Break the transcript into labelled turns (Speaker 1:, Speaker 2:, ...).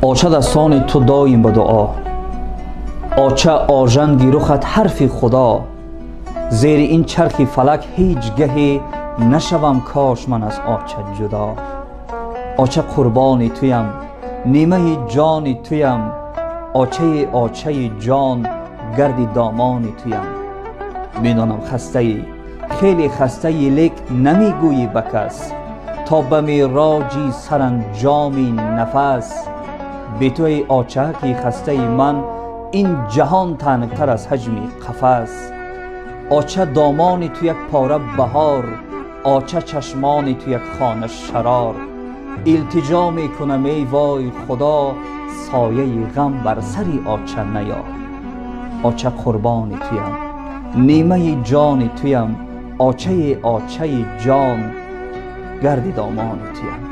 Speaker 1: آچه دستان تو دایم به دعا، آچه آژنگی رخت حرف خدا. زیر این چرخ فلک هیچ گهی نشوم کاش من از آچه جدا. آچه قربان تویم، نیمه جان تویم، آچه آچه جان گرد دامان تویم. میدانم خسته ای، خیلی خسته ای، لیک نمیگویی به کس. تا به معراجی سرانجامی نفس. بی توی آچه که خسته ای من، این جهان تنگتر از حجم قفس. آچه دامان تو یک پاره بهار، آچه چشمان تو یک خانه شرار. التجا میکنم ای وای خدا، سایه غم بر سری آچه نیا. آچه قربان تویم، نیمه جان تویم، آچه آچه جان گرد دامان تویم.